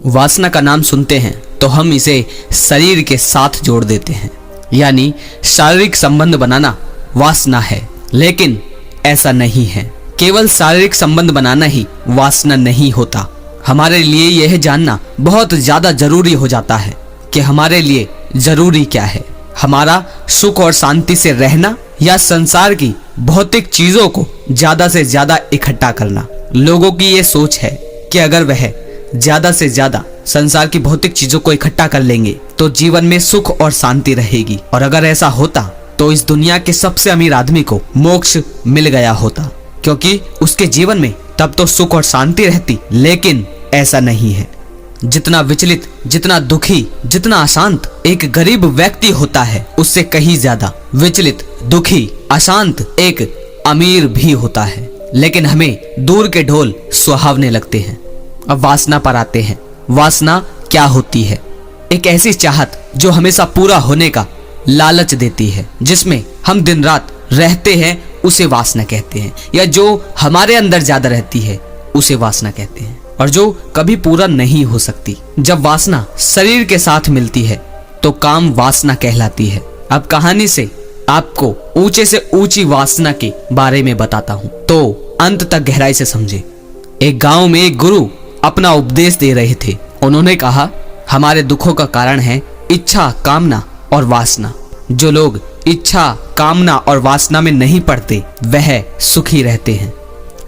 वासना का नाम सुनते हैं तो हम इसे शरीर के साथ जोड़ देते हैं, यानी शारीरिक संबंध बनाना वासना है। लेकिन ऐसा नहीं है। केवल शारीरिक संबंध बनाना ही वासना नहीं होता। हमारे लिए यह जानना बहुत ज्यादा जरूरी हो जाता है कि हमारे लिए जरूरी क्या है, हमारा सुख और शांति से रहना या संसार की भौतिक चीजों को ज्यादा से ज्यादा इकट्ठा करना। लोगों की ये सोच है कि अगर वह ज्यादा से ज्यादा संसार की भौतिक चीजों को इकट्ठा कर लेंगे तो जीवन में सुख और शांति रहेगी, और अगर ऐसा होता तो इस दुनिया के सबसे अमीर आदमी को मोक्ष मिल गया होता, क्योंकि उसके जीवन में तब तो सुख और शांति रहती। लेकिन ऐसा नहीं है। जितना विचलित, जितना दुखी, जितना अशांत एक गरीब व्यक्ति होता है, उससे कहीं ज्यादा विचलित, दुखी, अशांत एक अमीर भी होता है। लेकिन हमें दूर के ढोल सुहावने लगते हैं। अब वासना पर आते हैं। वासना क्या होती है? एक ऐसी चाहत जो हमेशा पूरा होने का लालच देती है, जिसमें हम दिन रात रहते हैं, उसे वासना कहते हैं। या जो हमारे अंदर ज्यादा रहती है उसे वासना कहते हैं, और जो कभी पूरा नहीं हो सकती। जब वासना शरीर के साथ मिलती है तो काम वासना कहलाती है। अब कहानी से आपको ऊंचे से ऊंची वासना के बारे में बताता हूँ, तो अंत तक गहराई से समझे। एक गांव में एक गुरु अपना उपदेश दे रहे थे। उन्होंने कहा, हमारे दुखों का कारण है इच्छा, कामना और वासना। जो लोग इच्छा, कामना और वासना में नहीं पड़ते वह सुखी रहते हैं।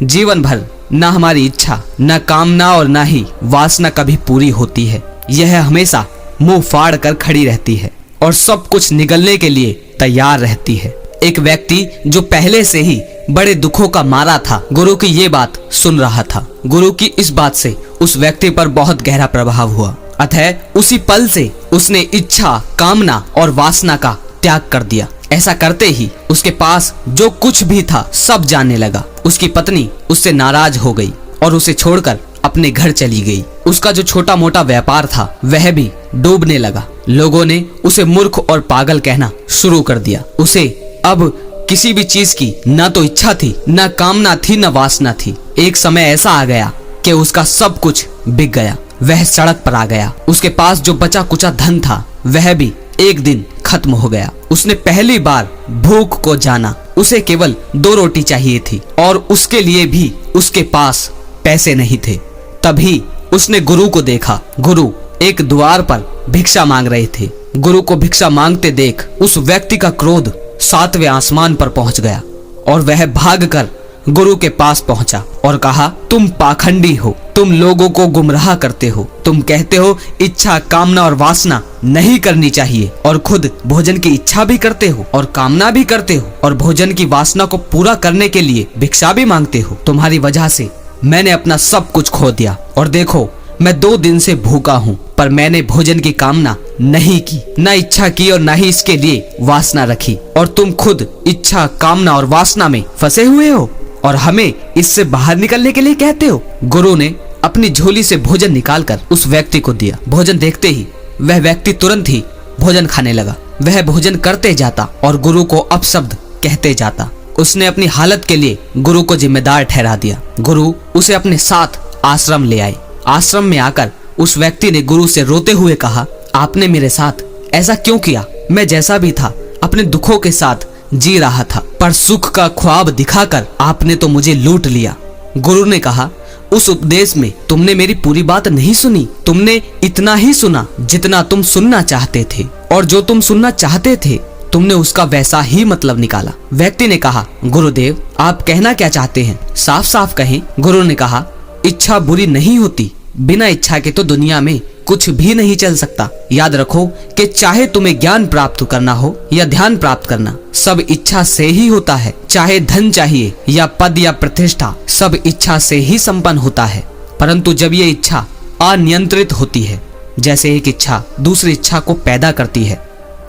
जीवन भर न हमारी इच्छा, न कामना और न ही वासना कभी पूरी होती है। यह हमेशा मुंह फाड़ कर खड़ी रहती है और सब कुछ निगलने के लिए तैयार रहती है। एक व्यक्ति जो पहले से ही बड़े दुखों का मारा था, गुरु की ये बात सुन रहा था। गुरु की इस बात से उस व्यक्ति पर बहुत गहरा प्रभाव हुआ। अतः उसी पल से उसने इच्छा, कामना और वासना का त्याग कर दिया। ऐसा करते ही उसके पास जो कुछ भी था सब जाने लगा। उसकी पत्नी उससे नाराज हो गई और उसे छोड़कर अपने घर चली गई। उसका जो छोटा मोटा व्यापार था वह भी डूबने लगा। लोगों ने उसे मूर्ख और पागल कहना शुरू कर दिया। उसे अब किसी भी चीज की न तो इच्छा थी, न कामना थी, न वासना थी। एक समय ऐसा आ गया कि उसका सब कुछ बिक गया। वह सड़क पर आ गया। उसके पास जो बचा कुचा धन था वह भी एक दिन खत्म हो गया। उसने पहली बार भूख को जाना। उसे केवल 2 रोटी चाहिए थी और उसके लिए भी उसके पास पैसे नहीं थे। तभी उसने गुरु को देखा। गुरु एक द्वार पर भिक्षा मांग रहे थे। गुरु को भिक्षा मांगते देख उस व्यक्ति का क्रोध 7वें आसमान पर पहुंच गया और वह भागकर गुरु के पास पहुंचा और कहा, तुम पाखंडी हो, तुम लोगों को गुमराह करते हो। तुम कहते हो इच्छा, कामना और वासना नहीं करनी चाहिए, और खुद भोजन की इच्छा भी करते हो और कामना भी करते हो और भोजन की वासना को पूरा करने के लिए भिक्षा भी मांगते हो। तुम्हारी वजह से मैंने अपना सब कुछ खो दिया, और देखो मैं 2 दिन से भूखा हूँ, पर मैंने भोजन की कामना नहीं की, न इच्छा की और न ही इसके लिए वासना रखी। और तुम खुद इच्छा, कामना और वासना में फंसे हुए हो और हमें इससे बाहर निकलने के लिए कहते हो। गुरु ने अपनी झोली से भोजन निकालकर उस व्यक्ति को दिया। भोजन देखते ही वह व्यक्ति तुरंत ही भोजन खाने लगा। वह भोजन करते जाता और गुरु को अपशब्द कहते जाता। उसने अपनी हालत के लिए गुरु को जिम्मेदार ठहरा दिया। गुरु उसे अपने साथ आश्रम ले आए। आश्रम में आकर उस व्यक्ति ने गुरु से रोते हुए कहा, आपने मेरे साथ ऐसा क्यों किया? मैं जैसा भी था अपने दुखों के साथ जी रहा था, पर सुख का ख्वाब दिखाकर आपने तो मुझे लूट लिया। गुरु ने कहा, उस उपदेश में तुमने मेरी पूरी बात नहीं सुनी। तुमने इतना ही सुना जितना तुम सुनना चाहते थे, और जो तुम सुनना चाहते थे तुमने उसका वैसा ही मतलब निकाला। व्यक्ति ने कहा, गुरुदेव आप कहना क्या चाहते हैं? साफ साफ कहें। गुरु ने कहा, इच्छा बुरी नहीं होती। बिना इच्छा के तो दुनिया में कुछ भी नहीं चल सकता। याद रखो कि चाहे तुम्हें ज्ञान प्राप्त करना हो या ध्यान प्राप्त करना, सब इच्छा से ही होता है। चाहे धन चाहिए या पद या प्रतिष्ठा, सब इच्छा से ही संपन्न होता है। परंतु जब ये इच्छा अनियंत्रित होती है, जैसे एक इच्छा दूसरी इच्छा को पैदा करती है,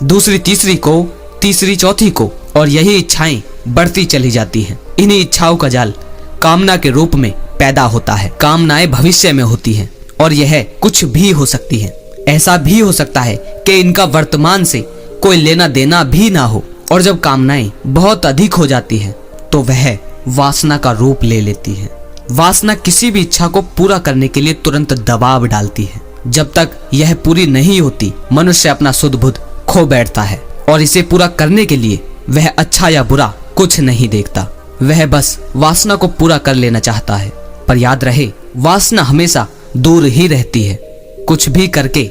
दूसरी तीसरी को, तीसरी चौथी को, और यही इच्छाएं बढ़ती चली जाती हैं। इन्हीं इच्छाओं का जाल कामना के रूप में पैदा होता है। कामनाएं भविष्य में होती हैं और यह कुछ भी हो सकती है। ऐसा भी हो सकता है कि इनका वर्तमान से कोई लेना देना भी ना हो, और जब कामनाएं बहुत अधिक हो जाती हैं तो वह वासना का रूप ले लेती है। वासना किसी भी इच्छा को पूरा करने के लिए तुरंत दबाव डालती है। जब तक यह पूरी नहीं होती मनुष्य अपना सुध बुध खो बैठता है और इसे पूरा करने के लिए वह अच्छा या बुरा कुछ नहीं देखता। वह बस वासना को पूरा कर लेना चाहता है। पर याद रहे, वासना हमेशा दूर ही रहती है। कुछ भी करके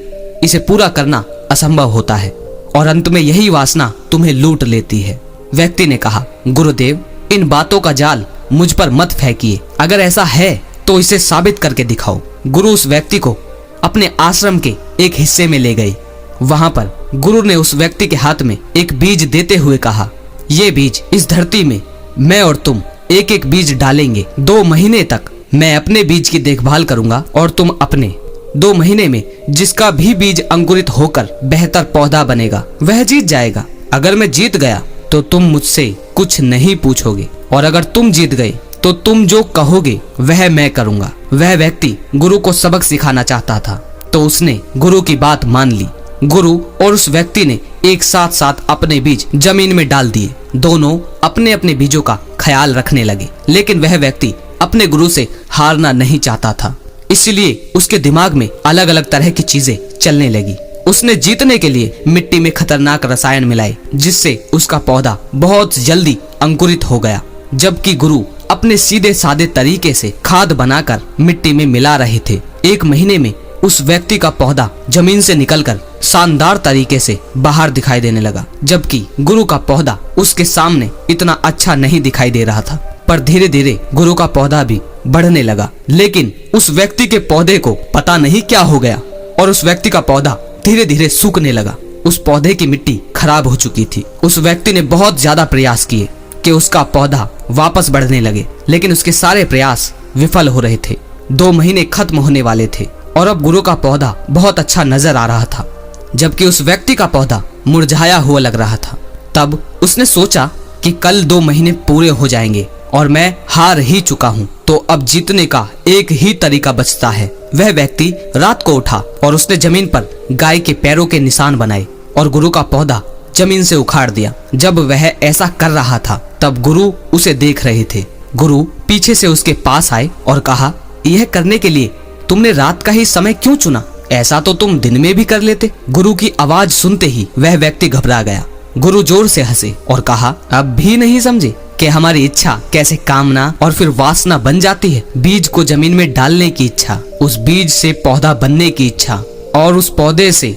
इसे पूरा करना असंभव होता है और अंत में यही वासना तुम्हें लूट लेती है। व्यक्ति ने कहा, गुरुदेव, इन बातों का जाल मुझ पर मत फेंकिए। अगर ऐसा है तो इसे साबित करके दिखाओ। गुरु उस व्यक्ति को अपने आश्रम के एक हिस्से में ले गए। वहां पर गुरु ने उस व्यक्ति के हाथ में एक बीज देते हुए कहा, ये बीज इस धरती में मैं और तुम एक एक बीज डालेंगे। 2 महीने तक मैं अपने बीज की देखभाल करूंगा और तुम अपने। 2 महीने में जिसका भी बीज अंकुरित होकर बेहतर पौधा बनेगा वह जीत जाएगा। अगर मैं जीत गया तो तुम मुझसे कुछ नहीं पूछोगे और अगर तुम जीत गए तो तुम जो कहोगे वह मैं करूंगा। वह व्यक्ति गुरु को सबक सिखाना चाहता था तो उसने गुरु की बात मान ली। गुरु और उस व्यक्ति ने एक साथ साथ अपने बीज जमीन में डाल दिए। दोनों अपने अपने बीजों का ख्याल रखने लगे, लेकिन वह व्यक्ति अपने गुरु से हारना नहीं चाहता था। इसलिए उसके दिमाग में अलग अलग तरह की चीजें चलने लगी। उसने जीतने के लिए मिट्टी में खतरनाक रसायन मिलाए, जिससे उसका पौधा बहुत जल्दी अंकुरित हो गया। जबकि गुरु अपने सीधे सादे तरीके से खाद बनाकर मिट्टी में मिला रहे थे। 1 महीने में उस व्यक्ति का पौधा जमीन से निकलकर शानदार तरीके से बाहर दिखाई देने लगा, जबकि गुरु का पौधा उसके सामने इतना अच्छा नहीं दिखाई दे रहा था। पर धीरे धीरे गुरु का पौधा भी बढ़ने लगा, लेकिन उस व्यक्ति के पौधे को पता नहीं क्या हो गया और उस व्यक्ति का पौधा धीरे धीरे सूखने लगा। उस पौधे की मिट्टी खराब हो चुकी थी। उस व्यक्ति ने बहुत ज्यादा प्रयास किए कि उसका पौधा वापस बढ़ने लगे, लेकिन उसके सारे प्रयास विफल हो रहे थे। 2 महीने खत्म होने वाले थे और अब गुरु का पौधा बहुत अच्छा नजर आ रहा था, जबकि उस व्यक्ति का पौधा मुरझाया हुआ लग रहा था। तब उसने सोचा कि कल 2 महीने पूरे हो जाएंगे और मैं हार ही चुका हूँ, तो अब जीतने का एक ही तरीका बचता है। वह व्यक्ति रात को उठा और उसने जमीन पर गाय के पैरों के निशान बनाए और गुरु का पौधा जमीन से उखाड़ दिया। जब वह ऐसा कर रहा था तब गुरु उसे देख रहे थे। गुरु पीछे से उसके पास आए और कहा, यह करने के लिए तुमने रात का ही समय क्यों चुना? ऐसा तो तुम दिन में भी कर लेते। गुरु की आवाज सुनते ही वह व्यक्ति घबरा गया। गुरु जोर से हंसे और कहा, अब भी नहीं समझे कि हमारी इच्छा कैसे कामना और फिर वासना बन जाती है। बीज को जमीन में डालने की इच्छा, उस बीज से पौधा बनने की इच्छा और उस पौधे से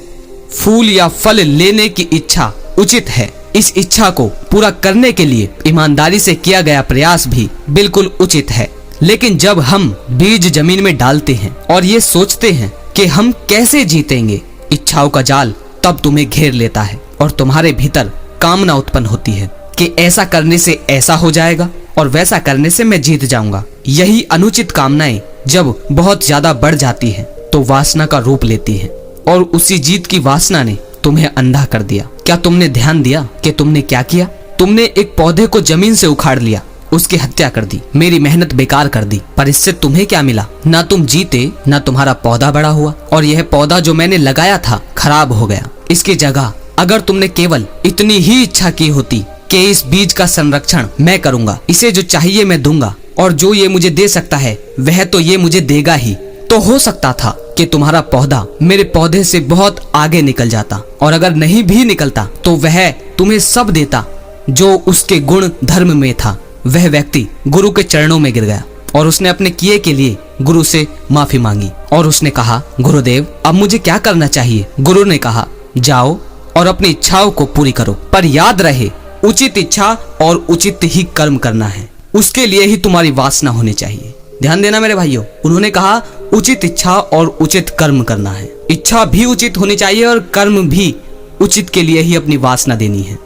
फूल या फल लेने की इच्छा उचित है। इस इच्छा को पूरा करने के लिए ईमानदारी से किया गया प्रयास भी बिल्कुल उचित है। लेकिन जब हम बीज जमीन में डालते हैं और ये सोचते हैं कि हम कैसे जीतेंगे, इच्छाओं का जाल तब तुम्हें घेर लेता है और तुम्हारे भीतर कामना उत्पन्न होती है कि ऐसा करने से ऐसा हो जाएगा और वैसा करने से मैं जीत जाऊंगा। यही अनुचित कामनाएं जब बहुत ज्यादा बढ़ जाती हैं तो वासना का रूप लेती हैं और उसी जीत की वासना ने तुम्हें अंधा कर दिया। क्या तुमने ध्यान दिया कि तुमने क्या किया? तुमने एक पौधे को जमीन से उखाड़ लिया, उसकी हत्या कर दी, मेरी मेहनत बेकार कर दी। पर इससे तुम्हें क्या मिला? ना तुम जीते, ना तुम्हारा पौधा बड़ा हुआ और यह पौधा जो मैंने लगाया था खराब हो गया। इसकी जगह अगर तुमने केवल इतनी ही इच्छा की होती कि इस बीज का संरक्षण मैं करूंगा, इसे जो चाहिए मैं दूंगा और जो ये मुझे दे सकता है वह तो ये मुझे देगा ही, तो हो सकता था कि तुम्हारा पौधा मेरे पौधे से बहुत आगे निकल जाता। और अगर नहीं भी निकलता तो वह तुम्हें सब देता जो उसके गुण धर्म में था। वह व्यक्ति गुरु के चरणों में गिर गया और उसने अपने किए के लिए गुरु से माफी मांगी और उसने कहा, गुरुदेव अब मुझे क्या करना चाहिए? गुरु ने कहा, जाओ और अपनी इच्छाओं को पूरी करो, पर याद रहे उचित इच्छा और उचित ही कर्म करना है। उसके लिए ही तुम्हारी वासना होनी चाहिए। ध्यान देना मेरे भाइयों, उन्होंने कहा उचित इच्छा और उचित कर्म करना है। इच्छा भी उचित होनी चाहिए और कर्म भी उचित के लिए ही अपनी वासना देनी है।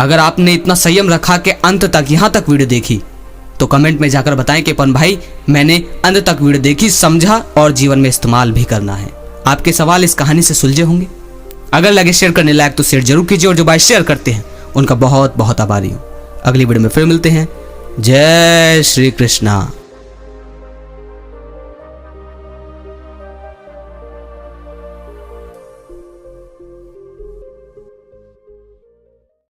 अगर आपने इतना संयम रखा कि अंत तक यहाँ तक वीडियो देखी तो कमेंट में जाकर बताएं कि पवन भाई मैंने अंत तक वीडियो देखी, समझा और जीवन में इस्तेमाल भी करना है। आपके सवाल इस कहानी से सुलझे होंगे। अगर लगे शेयर करने लायक तो शेयर जरूर कीजिए और जो भाई शेयर करते हैं उनका बहुत बहुत आभारी हूँ। अगली वीडियो में फिर मिलते हैं। जय श्री कृष्णा।